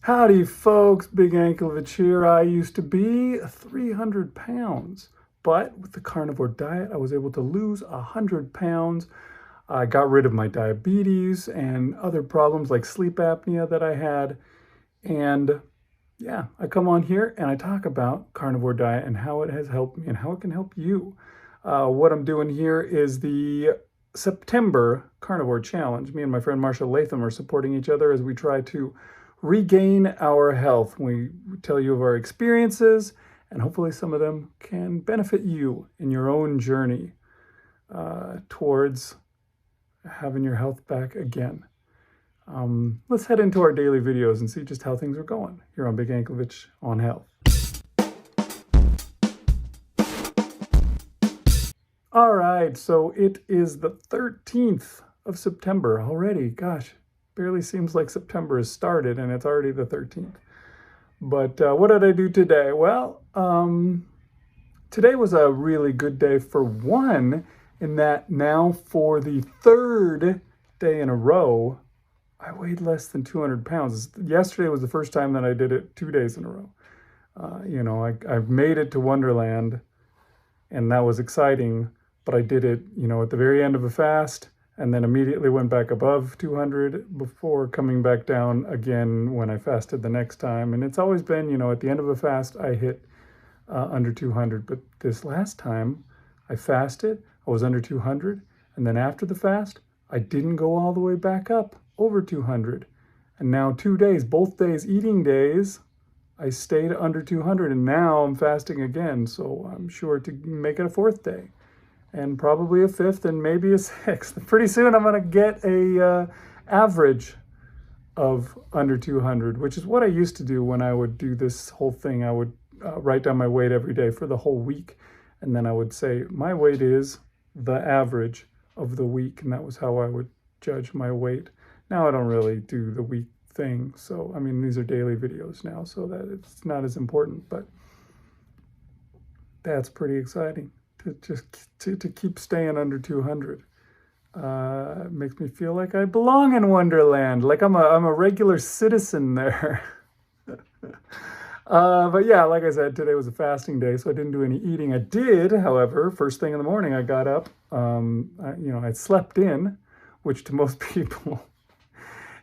Howdy folks, Big Anklevich here. I used to be 300 pounds, but with the carnivore diet, I was able to lose 100 pounds. I got rid of my diabetes and other problems like sleep apnea that I had. And yeah, I come on here and I talk about carnivore diet and how it has helped me and how it can help you. What I'm doing here is the September Carnivore Challenge. Me and my friend Marshal are supporting each other as we try to regain our health. We tell you of our experiences, and hopefully some of them can benefit you in your own journey towards having your health back again. Let's head into our daily videos and see just how things are going here on Big Anklevich on Health. All right, so it is the 13th of September already. Gosh, barely seems like September has started and it's already the 13th. But what did I do today? Well, today was a really good day for one, in that now for the third day in a row, I weighed less than 200 pounds. Yesterday was the first time that I did it 2 days in a row. I've made it to Wonderland, and that was exciting, but I did it, at the very end of a fast, and then immediately went back above 200 before coming back down again when I fasted the next time. And it's always been, at the end of a fast, I hit under 200. But this last time I fasted, I was under 200. And then after the fast, I didn't go all the way back up over 200. And now 2 days, both days, eating days, I stayed under 200. And now I'm fasting again. So I'm sure to make it a fourth day, and probably a fifth, and maybe a sixth. Pretty soon I'm going to get a average of under 200, which is what I used to do when I would do this whole thing. I would write down my weight every day for the whole week, and then I would say my weight is the average of the week, and that was how I would judge my weight. Now I don't really do the week thing, so I mean, these are daily videos now, so that it's not as important, but that's pretty exciting. To keep staying under 200. It makes me feel like I belong in Wonderland, like I'm a regular citizen there. But yeah, like I said, today was a fasting day, so I didn't do any eating. I did, however, first thing in the morning, I got up, I slept in, which to most people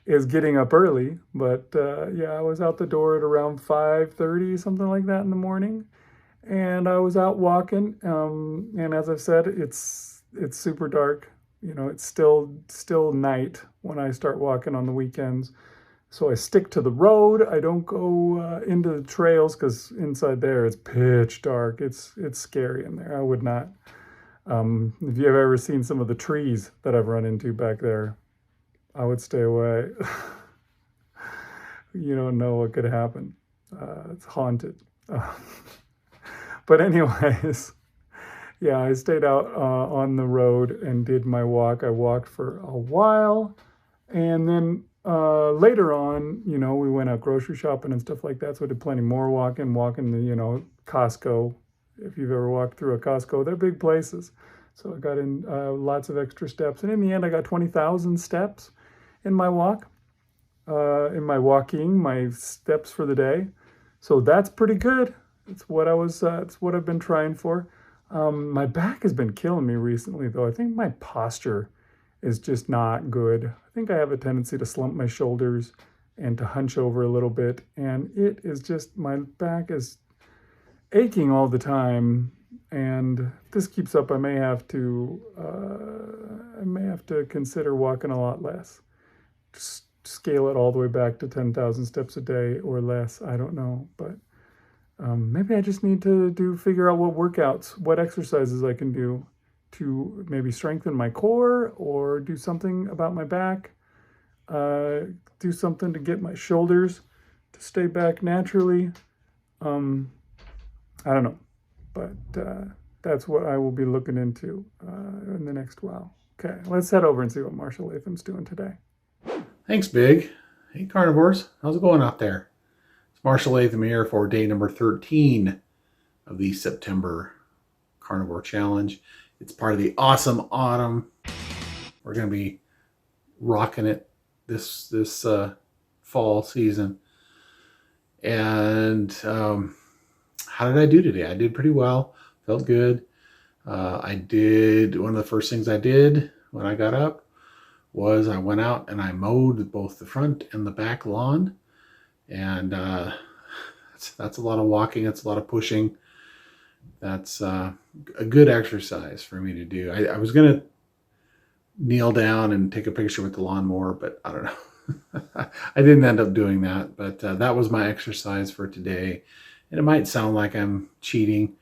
is getting up early, but yeah, I was out the door at around 5:30, something like that in the morning. And I was out walking, and as I've said, it's super dark. It's still night when I start walking on the weekends. So I stick to the road. I don't go into the trails, because inside there it's pitch dark. It's scary in there. I would not. If you've ever seen some of the trees that I've run into back there, I would stay away. You don't know what could happen. It's haunted. But anyways, yeah, I stayed out on the road and did my walk. I walked for a while, and then later on, we went out grocery shopping and stuff like that. So I did plenty more walking the, Costco. If you've ever walked through a Costco, they're big places. So I got in lots of extra steps. And in the end, I got 20,000 steps in my walk, my steps for the day. So that's pretty good. It's what I've been trying for. My back has been killing me recently, though. I think my posture is just not good. I think I have a tendency to slump my shoulders and to hunch over a little bit. And it is just, my back is aching all the time. And if this keeps up, I may have to consider walking a lot less. Just scale it all the way back to 10,000 steps a day or less. I don't know, but maybe I just need to figure out what exercises I can do to maybe strengthen my core, or do something about my back, do something to get my shoulders to stay back naturally. I don't know, but that's what I will be looking into in the next while. Okay, let's head over and see what Marshal Latham's doing today. Thanks, Big. Hey, carnivores. How's it going out there? Marshal here for day number 13 of the September Carnivore Challenge. It's part of the awesome autumn. We're going to be rocking it this fall season. And how did I do today? I did pretty well. Felt good. I did, one of the first things I did when I got up was I went out and I mowed both the front and the back lawn. And that's a lot of walking. That's a lot of pushing. That's a good exercise for me to do. I was going to kneel down and take a picture with the lawnmower, but I don't know. I didn't end up doing that, but that was my exercise for today. And it might sound like I'm cheating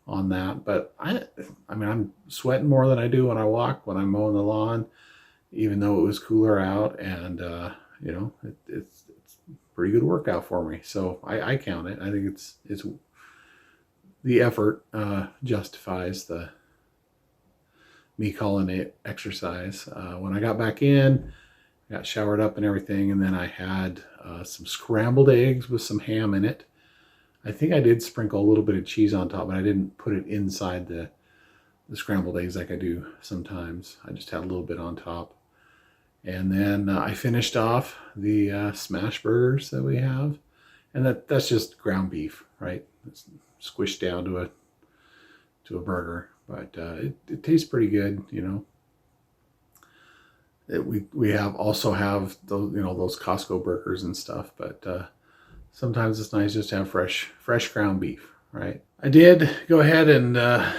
on that, but I mean, I'm sweating more than I do when I walk, when I'm mowing the lawn, even though it was cooler out. And, you know, it's a pretty good workout for me. So I count it. I think it's the effort justifies me calling it exercise. When I got back in, got showered up and everything, and then I had some scrambled eggs with some ham in it. I think I did sprinkle a little bit of cheese on top, but I didn't put it inside the scrambled eggs like I do sometimes. I just had a little bit on top. And then I finished off the smash burgers that we have. And that's just ground beef, right? It's squished down to a burger. But it tastes pretty good, you know. We also have those, you know, those Costco burgers and stuff, but sometimes it's nice just to have fresh ground beef, right? I did go ahead and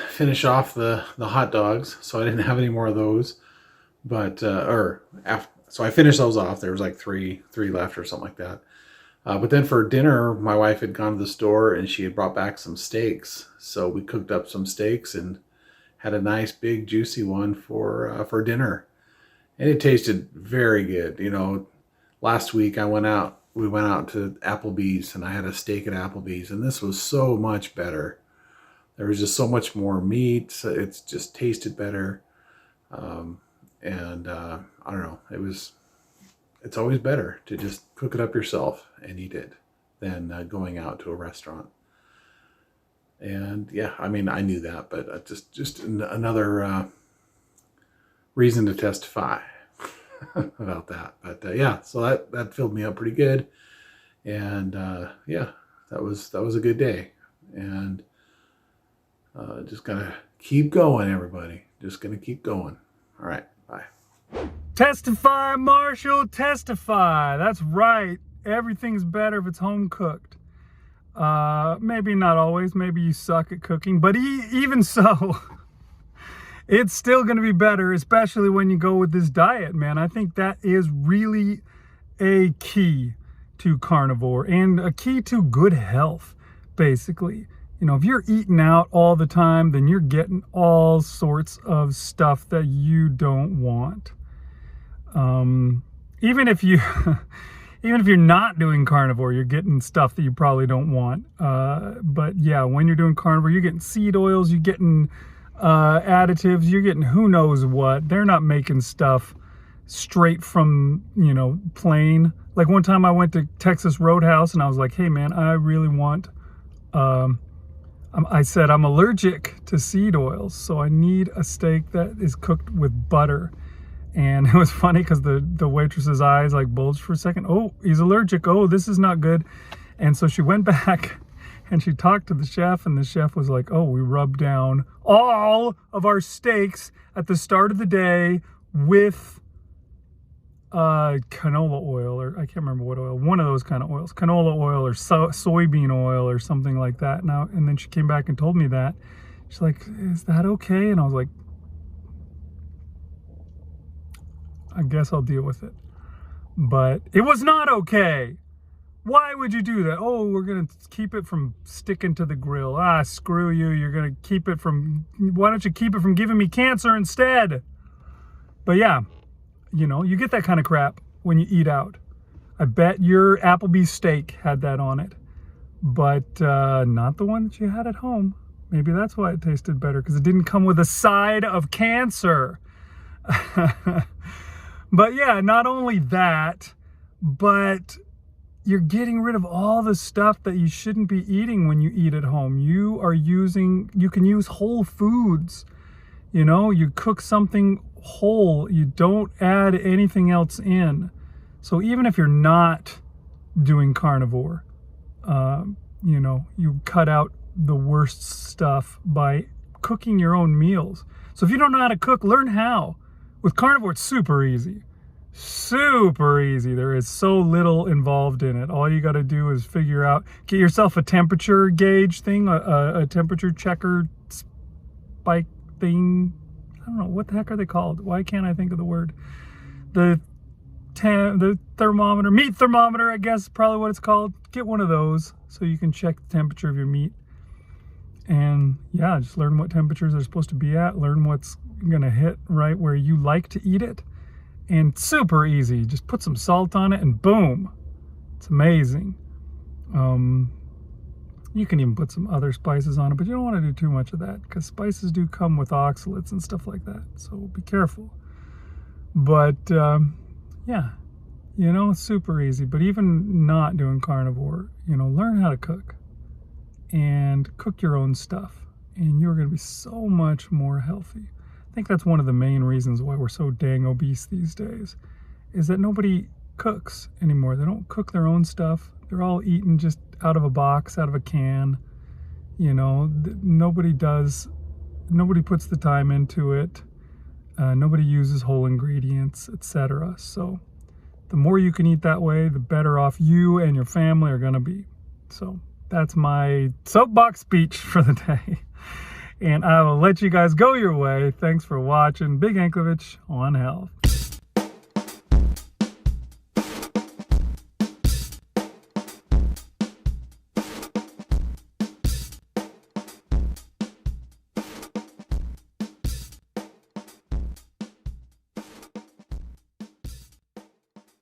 finish off the hot dogs, so I didn't have any more of those. But so I finished those off. There was like three left or something like that. But then for dinner, my wife had gone to the store and she had brought back some steaks. So we cooked up some steaks and had a nice big juicy one for dinner. And it tasted very good. You know, last week we went out to Applebee's and I had a steak at Applebee's, and this was so much better. There was just so much more meat. So it's just tasted better. I don't know, it's always better to just cook it up yourself and eat it than going out to a restaurant. And yeah, I mean, I knew that, but just another reason to testify about that. But yeah, so that filled me up pretty good. And yeah, that was a good day. And just gonna keep going, everybody. Just gonna keep going. All right, bye. Testify, Marshall, testify. That's right. Everything's better if it's home cooked. Maybe not always. Maybe you suck at cooking, but even so, it's still going to be better, especially when you go with this diet, man. I think that is really a key to carnivore and a key to good health, basically. You know, if you're eating out all the time, then you're getting all sorts of stuff that you don't want. Even if you're not doing carnivore, you're getting stuff that you probably don't want. But yeah, when you're doing carnivore, you're getting seed oils, you're getting additives, you're getting who knows what. They're not making stuff straight from, you know, plain. Like one time I went to Texas Roadhouse and I was like, hey man, I really want, I said I'm allergic to seed oils, so I need a steak that is cooked with butter. And it was funny because the waitress's eyes like bulged for a second. Oh, he's allergic. Oh, this is not good. And so she went back and she talked to the chef, and the chef was like, oh, we rubbed down all of our steaks at the start of the day with canola oil, or I can't remember what oil, one of those kind of oils, canola oil or soybean oil or something like that. Now, and then she came back and told me that. She's like, is that okay? And I was like, I guess I'll deal with it. But it was not okay. Why would you do that? Oh, we're going to keep it from sticking to the grill. Ah, screw you. You're going to keep it from, why don't you keep it from giving me cancer instead? But yeah, you know, you get that kind of crap when you eat out. I bet your Applebee steak had that on it, but not the one that you had at home. Maybe that's why it tasted better, because it didn't come with a side of cancer. But yeah, not only that, but you're getting rid of all the stuff that you shouldn't be eating when you eat at home. You can use whole foods. You know, you cook something whole, you don't add anything else in. So even if you're not doing carnivore, You know, you cut out the worst stuff by cooking your own meals. So if you don't know how to cook, learn how. With Carnivore, it's super easy. Super easy. There is so little involved in it. All you got to do is figure out, get yourself a temperature gauge thing, a temperature checker spike thing. I don't know, what the heck are they called? Why can't I think of the word? The thermometer, meat thermometer, I guess is probably what it's called. Get one of those so you can check the temperature of your meat. And yeah, just learn what temperatures they're supposed to be at. Learn what's gonna hit right where you like to eat it. And super easy. Just put some salt on it and boom. It's amazing. You can even put some other spices on it, but you don't want to do too much of that because spices do come with oxalates and stuff like that. So be careful. But yeah, you know, it's super easy. But even not doing carnivore, you know, learn how to cook and cook your own stuff, and you're going to be so much more healthy. I think that's one of the main reasons why we're so dang obese these days, is that nobody cooks anymore. They don't cook their own stuff. They're all eating just out of a box, out of a can. You know, nobody puts the time into it. Nobody uses whole ingredients, etc. So the more you can eat that way, the better off you and your family are going to be. So that's my soapbox speech for the day. And I will let you guys go your way. Thanks for watching. Big Anklevich on health.